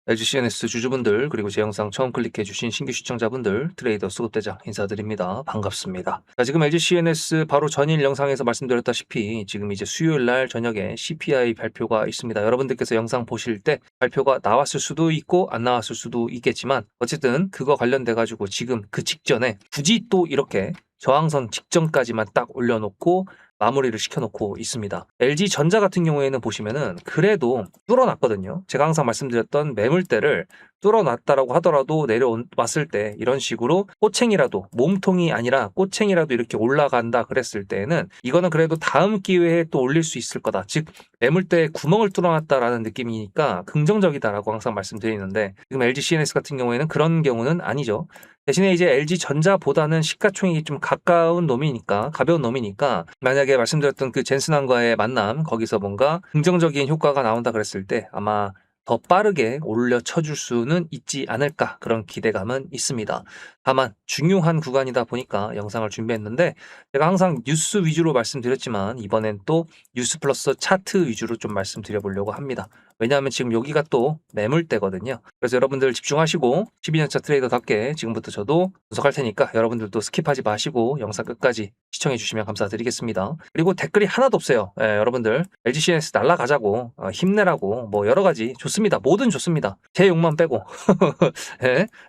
LG CNS 주주분들 그리고 제 영상 처음 클릭해주신 신규 시청자분들 트레이더 수급대장 인사드립니다. 반갑습니다. 자, 지금 LG CNS 바로 전일 영상에서 말씀드렸다시피 지금 이제 수요일날 저녁에 CPI 발표가 있습니다. 여러분들께서 영상 보실 때 발표가 나왔을 수도 있고 안 나왔을 수도 있겠지만 어쨌든 그거 관련돼 가지고 지금 그 직전에 굳이 또 이렇게 저항선 직전까지만 딱 올려놓고 마무리를 시켜놓고 있습니다. LG전자 같은 경우에는 보시면은 그래도 뚫어놨거든요. 제가 항상 말씀드렸던 매물대를 뚫어놨다라고 하더라도 내려왔을 때 이런 식으로 꼬챙이라도 몸통이 아니라 꼬챙이라도 이렇게 올라간다 그랬을 때는 이거는 그래도 다음 기회에 또 올릴 수 있을 거다. 즉 매물대에 구멍을 뚫어놨다라는 느낌이니까 긍정적이다라고 항상 말씀드리는데 지금 LG CNS 같은 경우에는 그런 경우는 아니죠. 대신에 이제 LG전자보다는 시가총액이 좀 가까운 놈이니까 가벼운 놈이니까 만약에 말씀드렸던 그 젠슨항과의 만남 거기서 뭔가 긍정적인 효과가 나온다 그랬을 때 아마 더 빠르게 올려쳐줄 수는 있지 않을까 그런 기대감은 있습니다. 다만 중요한 구간이다 보니까 영상을 준비했는데 제가 항상 뉴스 위주로 말씀드렸지만 이번엔 또 뉴스 플러스 차트 위주로 좀 말씀드려보려고 합니다. 왜냐하면 지금 여기가 또 매물대거든요. 그래서 여러분들 집중하시고 12년차 트레이더답게 지금부터 저도 분석할 테니까 여러분들도 스킵하지 마시고 영상 끝까지 시청해 주시면 감사드리겠습니다. 그리고 댓글이 하나도 없어요. 여러분들 LG CNS 날라가자고 힘내라고 뭐 여러 가지 좋습니다. 뭐든 좋습니다. 제 욕만 빼고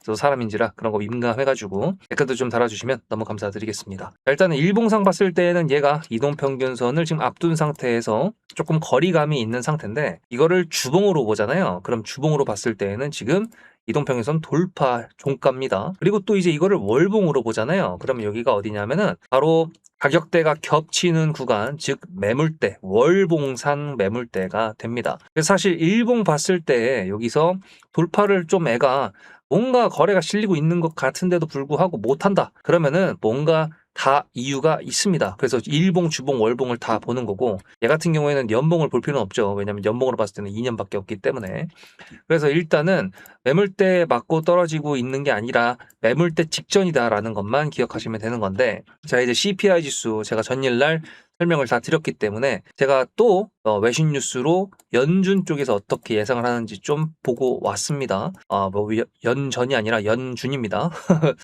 저도 사람인지라 그런 거 민감해가지고 댓글도 좀 달아주시면 너무 감사드리겠습니다. 일단은 일봉상 봤을 때는 얘가 이동평균선을 지금 앞둔 상태에서 조금 거리감이 있는 상태인데 이거를 주봉으로 보잖아요. 그럼 주봉으로 봤을 때에는 지금 이동평균선 돌파 종가입니다. 그리고 또 이제 이거를 월봉으로 보잖아요. 그러면 여기가 어디냐면은 바로 가격대가 겹치는 구간, 즉 매물대, 월봉상 매물대가 됩니다. 그래서 사실 일봉 봤을 때 여기서 돌파를 좀 애가 뭔가 거래가 실리고 있는 것 같은데도 불구하고 못한다. 그러면은 뭔가 다 이유가 있습니다. 그래서 일봉, 주봉, 월봉을 다 보는 거고 얘 같은 경우에는 연봉을 볼 필요는 없죠. 왜냐하면 연봉으로 봤을 때는 2년밖에 없기 때문에. 그래서 일단은 매물대 맞고 떨어지고 있는 게 아니라 매물대 직전이다라는 것만 기억하시면 되는 건데 자 이제 CPI 지수 제가 전일날 설명을 다 드렸기 때문에 제가 또 외신 뉴스로 연준 쪽에서 어떻게 예상을 하는지 좀 보고 왔습니다. 뭐 연전이 아니라 연준입니다.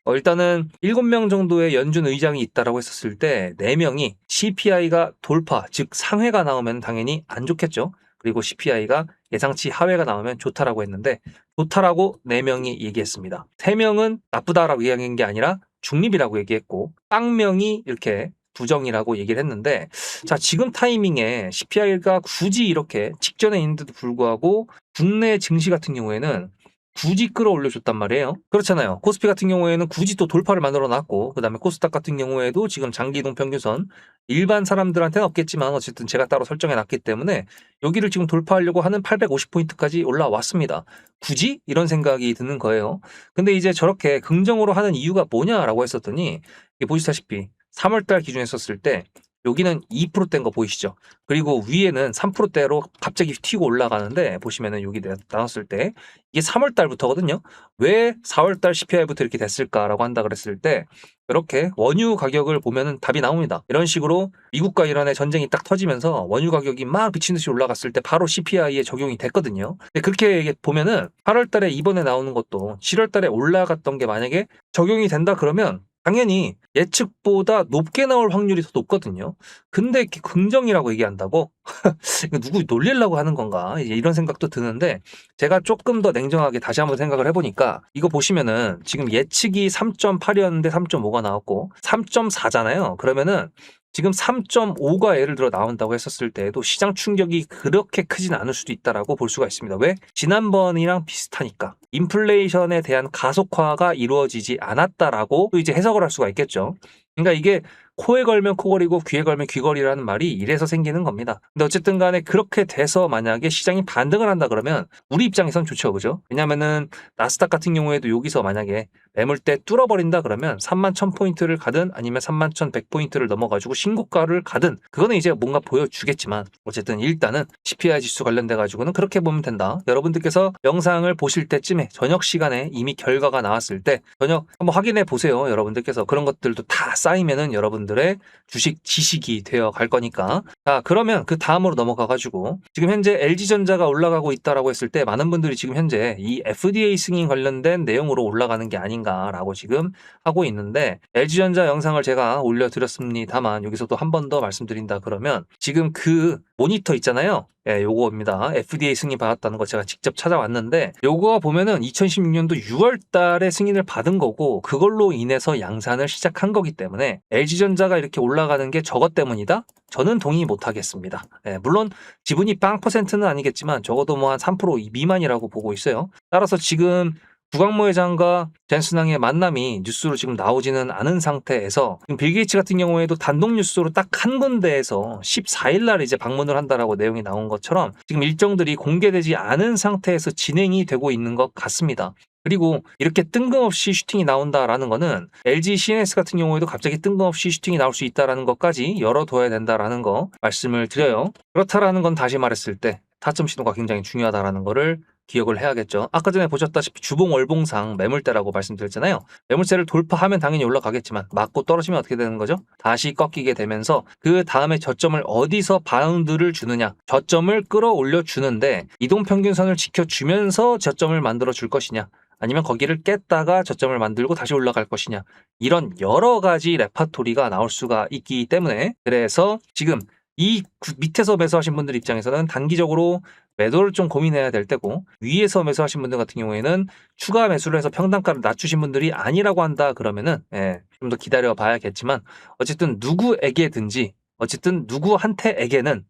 일단은 7명 정도의 연준 의장이 있다라고 했었을 때 4명이 CPI가 돌파, 즉 상회가 나오면 당연히 안 좋겠죠. 그리고 CPI가 예상치 하회가 나오면 좋다라고 했는데 좋다라고 4명이 얘기했습니다. 3명은 나쁘다라고 얘기한 게 아니라 중립이라고 얘기했고 1명이 이렇게 부정이라고 얘기를 했는데 자 지금 타이밍에 CPI가 굳이 이렇게 직전에 있는데도 불구하고 국내 증시 같은 경우에는 굳이 끌어올려줬단 말이에요. 그렇잖아요. 코스피 같은 경우에는 굳이 또 돌파를 만들어 놨고 그 다음에 코스닥 같은 경우에도 지금 장기 이동 평균선 일반 사람들한테는 없겠지만 어쨌든 제가 따로 설정해 놨기 때문에 여기를 지금 돌파하려고 하는 850포인트까지 올라왔습니다. 굳이? 이런 생각이 드는 거예요. 근데 이제 저렇게 긍정으로 하는 이유가 뭐냐라고 했었더니 보시다시피 3월달 기준에 썼을 때 여기는 2%대인 거 보이시죠? 그리고 위에는 3%대로 갑자기 튀고 올라가는데 보시면은 여기 나눴을 때 이게 3월 달부터거든요. 왜 4월 달 CPI부터 이렇게 됐을까라고 한다 그랬을 때 이렇게 원유 가격을 보면은 답이 나옵니다. 이런 식으로 미국과 이란의 전쟁이 딱 터지면서 원유 가격이 막 미친 듯이 올라갔을 때 바로 CPI에 적용이 됐거든요. 근데 그렇게 보면은 8월 달에 이번에 나오는 것도 7월 달에 올라갔던 게 만약에 적용이 된다 그러면 당연히 예측보다 높게 나올 확률이 더 높거든요. 근데 이렇게 긍정이라고 얘기한다고? 이거 누구 놀리려고 하는 건가? 이제 이런 생각도 드는데 제가 조금 더 냉정하게 다시 한번 생각을 해보니까 이거 보시면은 지금 예측이 3.8이었는데 3.5가 나왔고 3.4잖아요. 그러면은 지금 3.5가 예를 들어 나온다고 했었을 때에도 시장 충격이 그렇게 크진 않을 수도 있다라고 볼 수가 있습니다. 왜? 지난번이랑 비슷하니까. 인플레이션에 대한 가속화가 이루어지지 않았다라고 또 이제 해석을 할 수가 있겠죠. 그러니까 이게 코에 걸면 코걸이고 귀에 걸면 귀걸이라는 말이 이래서 생기는 겁니다. 근데 어쨌든 간에 그렇게 돼서 만약에 시장이 반등을 한다 그러면 우리 입장에선 좋죠. 그죠? 왜냐면은 나스닥 같은 경우에도 여기서 만약에 매물대 뚫어버린다 그러면 31,000포인트를 가든 아니면 31,100포인트를 넘어가지고 신고가를 가든 그거는 이제 뭔가 보여주겠지만 어쨌든 일단은 CPI 지수 관련돼 가지고는 그렇게 보면 된다. 여러분들께서 영상을 보실 때쯤에 저녁 시간에 이미 결과가 나왔을 때 저녁 한번 확인해 보세요. 여러분들께서 그런 것들도 다 쌓이면은 여러분 여러분들의 주식 지식이 되어 갈 거니까. 자, 그러면 그 다음으로 넘어가가지고 지금 현재 LG전자가 올라가고 있다라고 했을 때 많은 분들이 지금 현재 이 FDA 승인 관련된 내용으로 올라가는 게 아닌가라고 지금 하고 있는데, LG전자 영상을 제가 올려드렸습니다만 여기서 또 한 번 더 말씀드린다 그러면 지금 그 모니터 있잖아요. 예, 요거입니다. FDA 승인 받았다는 거 제가 직접 찾아왔는데, 요거 보면은 2016년도 6월 달에 승인을 받은 거고 그걸로 인해서 양산을 시작한 거기 때문에 LG전자가 이렇게 올라가는 게 저것 때문이다? 저는 동의 못 하겠습니다. 예, 물론 지분이 0%는 아니겠지만 적어도 뭐 한 3% 미만이라고 보고 있어요. 따라서 지금 구광모 회장과 젠슨왕의 만남이 뉴스로 지금 나오지는 않은 상태에서 지금 빌 게이츠 같은 경우에도 단독 뉴스로 딱 한 군데에서 14일 날 이제 방문을 한다라고 내용이 나온 것처럼 지금 일정들이 공개되지 않은 상태에서 진행이 되고 있는 것 같습니다. 그리고 이렇게 뜬금없이 슈팅이 나온다라는 거는 LG CNS 같은 경우에도 갑자기 뜬금없이 슈팅이 나올 수 있다라는 것까지 열어둬야 된다라는 거 말씀을 드려요. 그렇다라는 건 다시 말했을 때 타점 신호가 굉장히 중요하다라는 거를 기억을 해야겠죠. 아까 전에 보셨다시피 주봉 월봉상 매물대라고 말씀드렸잖아요. 매물대를 돌파하면 당연히 올라가겠지만 맞고 떨어지면 어떻게 되는 거죠? 다시 꺾이게 되면서 그 다음에 저점을 어디서 바운드를 주느냐, 저점을 끌어올려 주는데 이동평균선을 지켜주면서 저점을 만들어 줄 것이냐, 아니면 거기를 깼다가 저점을 만들고 다시 올라갈 것이냐, 이런 여러 가지 레파토리가 나올 수가 있기 때문에, 그래서 지금 이 밑에서 매수하신 분들 입장에서는 단기적으로 매도를 좀 고민해야 될 때고, 위에서 매수하신 분들 같은 경우에는 추가 매수를 해서 평단가를 낮추신 분들이 아니라고 한다 그러면은 좀 더 기다려 봐야겠지만, 어쨌든 누구에게든지 어쨌든 누구한테에게는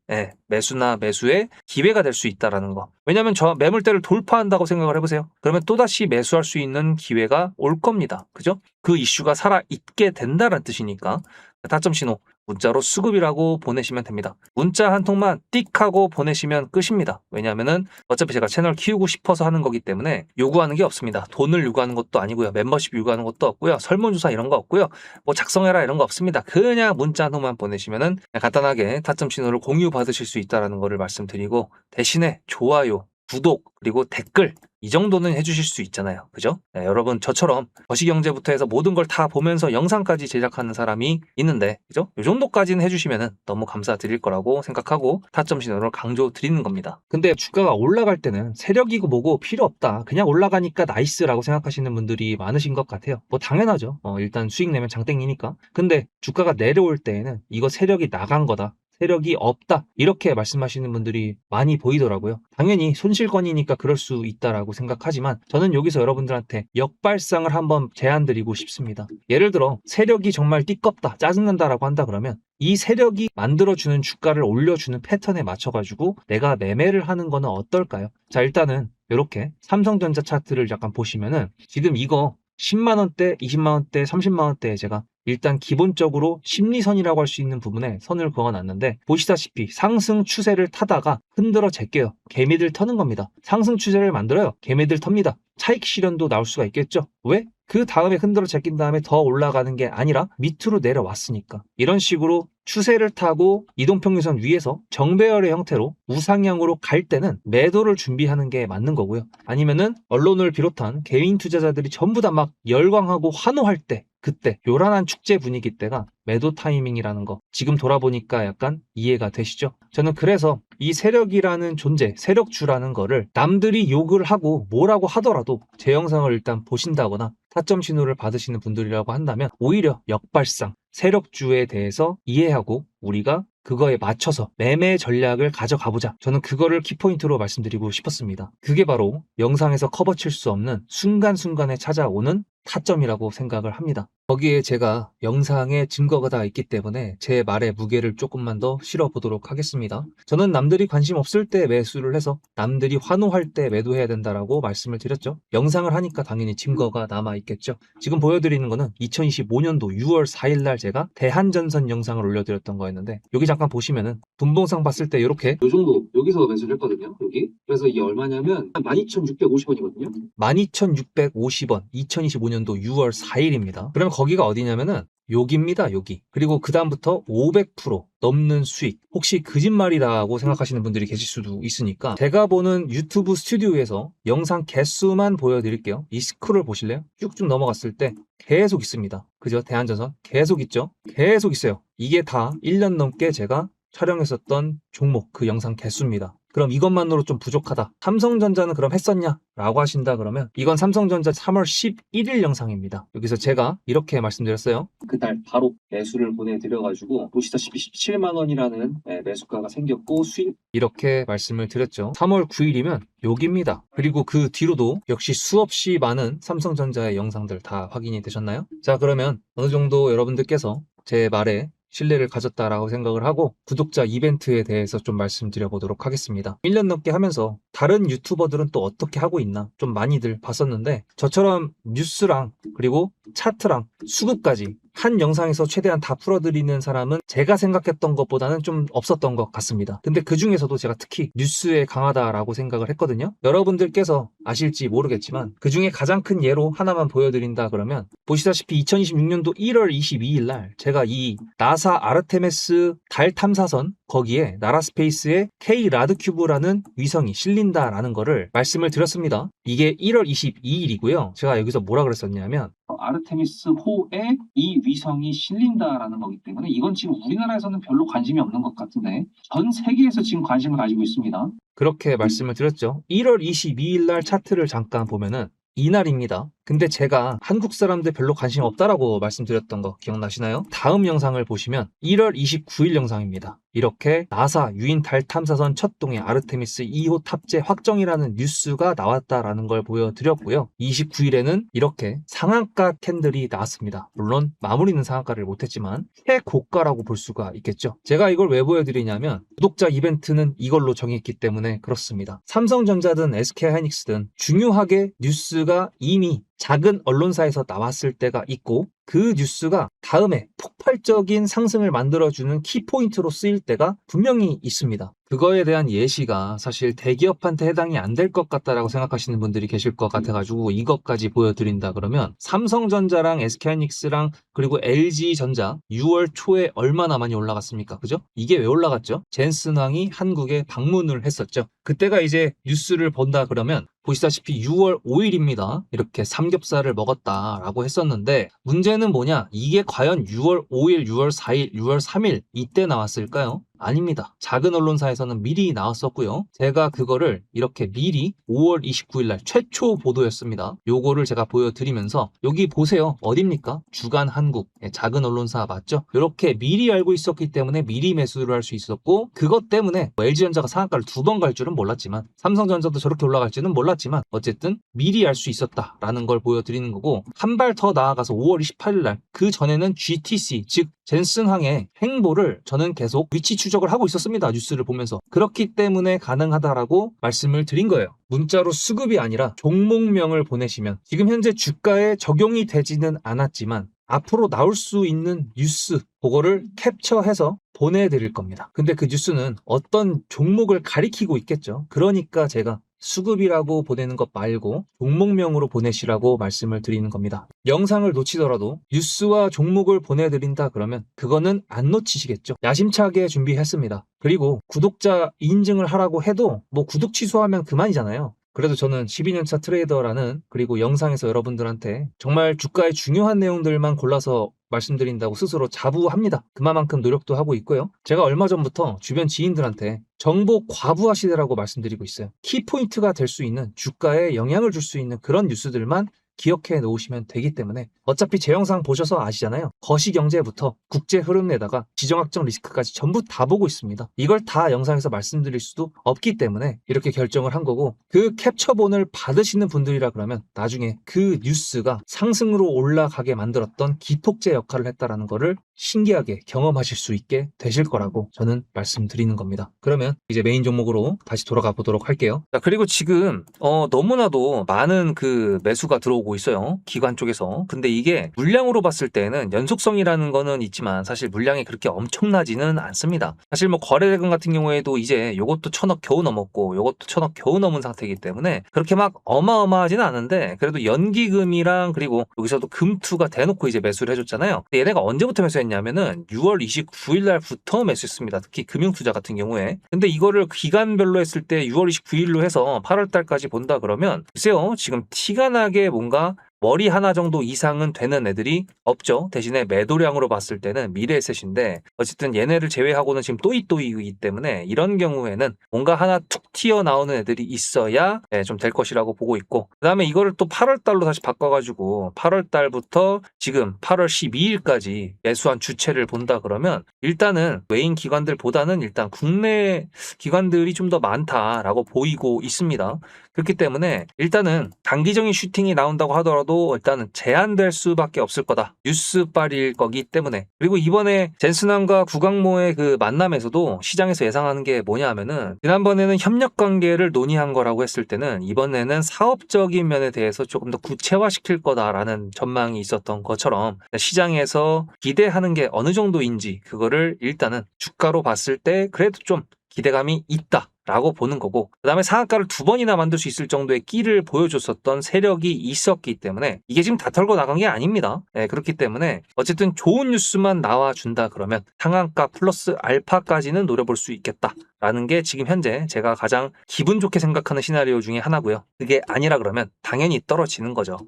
매수나 매수의 기회가 될 수 있다라는 거. 왜냐하면 저 매물대를 돌파한다고 생각을 해보세요. 그러면 또다시 매수할 수 있는 기회가 올 겁니다. 그죠? 그 이슈가 살아있게 된다는 뜻이니까 타점 신호 문자로 수급이라고 보내시면 됩니다. 문자 한 통만 띡 하고 보내시면 끝입니다. 왜냐하면은 어차피 제가 채널 키우고 싶어서 하는 거기 때문에 요구하는 게 없습니다. 돈을 요구하는 것도 아니고요. 멤버십 요구하는 것도 없고요. 설문조사 이런 거 없고요. 뭐 작성해라 이런 거 없습니다. 그냥 문자 한 통만 보내시면은 간단하게 타점 신호를 공유 받으실 수 있다는 거를 말씀드리고, 대신에 좋아요, 구독, 그리고 댓글 이 정도는 해주실 수 있잖아요. 그죠? 여러분 저처럼 거시경제부터 해서 모든 걸 다 보면서 영상까지 제작하는 사람이 있는데, 그죠? 이 정도까지는 해주시면 너무 감사드릴 거라고 생각하고 타점 신호를 강조 드리는 겁니다. 근데 주가가 올라갈 때는 세력이고 뭐고 필요 없다, 그냥 올라가니까 나이스라고 생각하시는 분들이 많으신 것 같아요. 뭐 당연하죠. 일단 수익 내면 장땡이니까. 근데 주가가 내려올 때에는 이거 세력이 나간 거다, 세력이 없다, 이렇게 말씀하시는 분들이 많이 보이더라고요. 당연히 손실권이니까 그럴 수 있다라고 생각하지만, 저는 여기서 여러분들한테 역발상을 한번 제안드리고 싶습니다. 예를 들어 세력이 정말 띠껍다, 짜증난다라고 한다 그러면 이 세력이 만들어주는 주가를 올려주는 패턴에 맞춰가지고 내가 매매를 하는 거는 어떨까요? 자, 일단은 이렇게 삼성전자 차트를 약간 보시면은 지금 이거 10만원대, 20만원대, 30만원대에 제가 일단 기본적으로 심리선이라고 할 수 있는 부분에 선을 그어놨는데, 보시다시피 상승 추세를 타다가 흔들어 제껴요. 개미들 터는 겁니다. 상승 추세를 만들어요. 개미들 텁니다. 차익 실현도 나올 수가 있겠죠. 왜? 그 다음에 흔들어 제낀 다음에 더 올라가는 게 아니라 밑으로 내려왔으니까. 이런 식으로 추세를 타고 이동평균선 위에서 정배열의 형태로 우상향으로 갈 때는 매도를 준비하는 게 맞는 거고요. 아니면은 언론을 비롯한 개인 투자자들이 전부 다 막 열광하고 환호할 때, 그때 요란한 축제 분위기 때가 매도 타이밍이라는 거 지금 돌아보니까 약간 이해가 되시죠? 저는 그래서 이 세력이라는 존재, 세력주라는 거를 남들이 욕을 하고 뭐라고 하더라도 제 영상을 일단 보신다거나 타점 신호를 받으시는 분들이라고 한다면 오히려 역발상, 세력주에 대해서 이해하고 우리가 그거에 맞춰서 매매 전략을 가져가보자. 저는 그거를 키포인트로 말씀드리고 싶었습니다. 그게 바로 영상에서 커버칠 수 없는 순간순간에 찾아오는 타점이라고 생각을 합니다. 거기에 제가 영상에 증거가 다 있기 때문에 제 말에 무게를 조금만 더 실어보도록 하겠습니다. 저는 남들이 관심 없을 때 매수를 해서 남들이 환호할 때 매도해야 된다라고 말씀을 드렸죠. 영상을 하니까 당연히 증거가 남아있겠죠. 지금 보여드리는 거는 2025년도 6월 4일 날 제가 대한전선 영상을 올려드렸던 거였는데, 여기 잠깐 보시면은 분봉상 봤을 때 이렇게 요 정도 여기서 매수를 했거든요. 여기. 그래서 이게 얼마냐면 12,650원이거든요. 12,650원. 2025년 2025년도 6월 4일입니다. 그러면 거기가 어디냐면은 여기입니다, 여기. 그리고 그 다음부터 500% 넘는 수익. 혹시 거짓말이라고 생각하시는 분들이 계실 수도 있으니까 제가 보는 유튜브 스튜디오에서 영상 개수만 보여드릴게요. 이 스크롤 보실래요? 쭉쭉 넘어갔을 때 계속 있습니다. 그죠? 대한전선 계속 있죠? 계속 있어요. 이게 다 1년 넘게 제가 촬영했었던 종목 그 영상 개수입니다. 그럼 이것만으로 좀 부족하다. 삼성전자는 그럼 했었냐? 라고 하신다 그러면 이건 삼성전자 3월 11일 영상입니다. 여기서 제가 이렇게 말씀드렸어요. 그날 바로 매수를 보내드려가지고 보시다시피 17만 원이라는 매수가가 생겼고 수익 이렇게 말씀을 드렸죠. 3월 9일이면 여기입니다. 그리고 그 뒤로도 역시 수없이 많은 삼성전자의 영상들 다 확인이 되셨나요? 자, 그러면 어느 정도 여러분들께서 제 말에 신뢰를 가졌다라고 생각을 하고 구독자 이벤트에 대해서 좀 말씀드려 보도록 하겠습니다. 1년 넘게 하면서 다른 유튜버들은 또 어떻게 하고 있나 좀 많이들 봤었는데 저처럼 뉴스랑 그리고 차트랑 수급까지 한 영상에서 최대한 다 풀어드리는 사람은 제가 생각했던 것보다는 좀 없었던 것 같습니다. 근데 그 중에서도 제가 특히 뉴스에 강하다라고 생각을 했거든요. 여러분들께서 아실지 모르겠지만 그 중에 가장 큰 예로 하나만 보여드린다 그러면 보시다시피 2026년도 1월 22일 날 제가 이 나사 아르테미스 달 탐사선 거기에 나라스페이스의 K 라드큐브라는 위성이 실린다라는 거를 말씀을 드렸습니다. 이게 1월 22일이고요. 제가 여기서 뭐라 그랬었냐면 아르테미스 호에 이 위성이 실린다라는 거기 때문에 이건 지금 우리나라에서는 별로 관심이 없는 것 같은데 전 세계에서 지금 관심을 가지고 있습니다. 그렇게 말씀을 드렸죠. 1월 22일 날 차트를 잠깐 보면은 이날입니다. 근데 제가 한국 사람들 별로 관심 없다라고 말씀드렸던 거 기억나시나요? 다음 영상을 보시면 1월 29일 영상입니다. 이렇게 나사 유인 달 탐사선 첫 동의 아르테미스 2호 탑재 확정이라는 뉴스가 나왔다라는 걸 보여드렸고요. 29일에는 이렇게 상한가 캔들이 나왔습니다. 물론 마무리는 상한가를 못했지만 최고가라고 볼 수가 있겠죠. 제가 이걸 왜 보여드리냐면 구독자 이벤트는 이걸로 정했기 때문에 그렇습니다. 삼성전자든 SK하이닉스든 중요하게 뉴스가 이미 작은 언론사에서 나왔을 때가 있고 그 뉴스가 다음에 폭발적인 상승을 만들어주는 키포인트로 쓰일 때가 분명히 있습니다. 그거에 대한 예시가 사실 대기업한테 해당이 안 될 것 같다라고 생각하시는 분들이 계실 것 같아가지고 이것까지 보여드린다 그러면 삼성전자랑 SK하이닉스랑 그리고 LG전자 6월 초에 얼마나 많이 올라갔습니까? 그죠? 이게 왜 올라갔죠? 젠슨왕이 한국에 방문을 했었죠. 그때가 이제 뉴스를 본다 그러면 보시다시피 6월 5일입니다. 이렇게 삼겹살을 먹었다라고 했었는데 문제는 뭐냐? 이게 과연 6월 5일, 6월 4일, 6월 3일 이때 나왔을까요? 아닙니다. 작은 언론사에서는 미리 나왔었고요. 제가 그거를 이렇게 미리 5월 29일 날 최초 보도였습니다. 요거를 제가 보여드리면서 여기 보세요. 어딥니까? 주간 한국 작은 언론사 맞죠? 이렇게 미리 알고 있었기 때문에 미리 매수를 할 수 있었고 그것 때문에 LG전자가 상한가를 2번 갈 줄은 몰랐지만 삼성전자도 저렇게 올라갈지는 몰랐지만 어쨌든 미리 알 수 있었다라는 걸 보여드리는 거고 한 발 더 나아가서 5월 28일 날 그 전에는 GTC 즉 젠슨항의 행보를 저는 계속 위치 추적을 하고 있었습니다. 뉴스를 보면서. 그렇기 때문에 가능하다라고 말씀을 드린 거예요. 문자로 수급이 아니라 종목명을 보내시면 지금 현재 주가에 적용이 되지는 않았지만 앞으로 나올 수 있는 뉴스 그거를 캡처해서 보내드릴 겁니다. 근데 그 뉴스는 어떤 종목을 가리키고 있겠죠. 그러니까 제가 수급이라고 보내는 것 말고 종목명으로 보내시라고 말씀을 드리는 겁니다. 영상을 놓치더라도 뉴스와 종목을 보내드린다 그러면 그거는 안 놓치시겠죠. 야심차게 준비했습니다. 그리고 구독자 인증을 하라고 해도 뭐 구독 취소하면 그만이잖아요. 그래도 저는 12년차 트레이더라는 그리고 영상에서 여러분들한테 정말 주가의 중요한 내용들만 골라서 말씀드린다고 스스로 자부합니다. 그만큼 노력도 하고 있고요. 제가 얼마 전부터 주변 지인들한테 정보 과부하시대라고 말씀드리고 있어요. 키포인트가 될 수 있는 주가에 영향을 줄 수 있는 그런 뉴스들만 기억해 놓으시면 되기 때문에 어차피 제 영상 보셔서 아시잖아요. 거시경제부터 국제 흐름에다가 지정학적 리스크까지 전부 다 보고 있습니다. 이걸 다 영상에서 말씀드릴 수도 없기 때문에 이렇게 결정을 한 거고 그 캡처본을 받으시는 분들이라 그러면 나중에 그 뉴스가 상승으로 올라가게 만들었던 기폭제 역할을 했다라는 거를 신기하게 경험하실 수 있게 되실 거라고 저는 말씀드리는 겁니다. 그러면 이제 메인 종목으로 다시 돌아가 보도록 할게요. 자, 그리고 지금 너무나도 많은 그 매수가 들어오고 있어요. 기관 쪽에서. 근데 이게 물량으로 봤을 때는 연속성이라는 거는 있지만 사실 물량이 그렇게 엄청나지는 않습니다. 사실 뭐 거래대금 같은 경우에도 이제 요것도 1,000억 겨우 넘었고 요것도 1,000억 겨우 넘은 상태이기 때문에 그렇게 막 어마어마하지는 않은데, 그래도 연기금이랑 그리고 여기서도 금투가 대놓고 이제 매수를 해줬잖아요. 근데 얘네가 언제부터 매수했냐면은 6월 29일 날부터 매수했습니다. 특히 금융투자 같은 경우에. 근데 이거를 기간별로 했을 때 6월 29일로 해서 8월 달까지 본다 그러면 글쎄요, 지금 티가 나게 뭔가 머리 하나 정도 이상은 되는 애들이 없죠. 대신에 매도량으로 봤을 때는 미래에셋인데 어쨌든 얘네를 제외하고는 지금 또이또이이기 때문에 이런 경우에는 뭔가 하나 툭 튀어나오는 애들이 있어야 좀 될 것이라고 보고 있고, 그 다음에 이거를 또 8월 달로 다시 바꿔가지고 8월 달부터 지금 8월 12일까지 매수한 주체를 본다 그러면 일단은 외인 기관들보다는 일단 국내 기관들이 좀 더 많다라고 보이고 있습니다. 그렇기 때문에 일단은 단기적인 슈팅이 나온다고 하더라도 일단은 제한될 수밖에 없을 거다. 뉴스빨일 거기 때문에. 그리고 이번에 젠슨함과 구강모의 그 만남에서도 시장에서 예상하는 게 뭐냐 하면은, 지난번에는 협력 관계를 논의한 거라고 했을 때는 이번에는 사업적인 면에 대해서 조금 더 구체화시킬 거다라는 전망이 있었던 것처럼 시장에서 기대하는 게 어느 정도인지 그거를 일단은 주가로 봤을 때 그래도 좀 기대감이 있다 라고 보는 거고, 그 다음에 상한가를 2번이나 만들 수 있을 정도의 끼를 보여줬었던 세력이 있었기 때문에 이게 지금 다 털고 나간 게 아닙니다. 그렇기 때문에 어쨌든 좋은 뉴스만 나와준다 그러면 상한가 플러스 알파까지는 노려볼 수 있겠다라는 게 지금 현재 제가 가장 기분 좋게 생각하는 시나리오 중에 하나고요. 그게 아니라 그러면 당연히 떨어지는 거죠.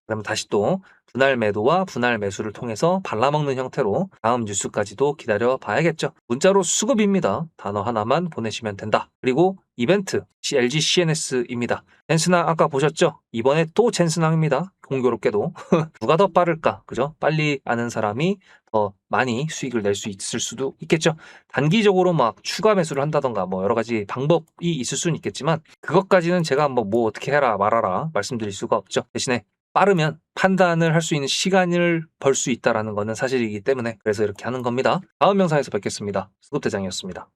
그러면 다시 또 분할 매도와 분할 매수를 통해서 발라먹는 형태로 다음 뉴스까지도 기다려 봐야겠죠. 문자로 수급입니다. 단어 하나만 보내시면 된다. 그리고 이벤트 LG CNS입니다. 젠슨항 아까 보셨죠? 이번에 또 젠슨항입니다. 공교롭게도 누가 더 빠를까? 그죠? 빨리 아는 사람이 더 많이 수익을 낼 수 있을 수도 있겠죠. 단기적으로 막 추가 매수를 한다던가 뭐 여러 가지 방법이 있을 수는 있겠지만 그것까지는 제가 뭐 어떻게 해라 말아라 말씀드릴 수가 없죠. 대신에 빠르면 판단을 할 수 있는 시간을 벌 수 있다는 거는 사실이기 때문에 그래서 이렇게 하는 겁니다. 다음 영상에서 뵙겠습니다. 수급대장이었습니다.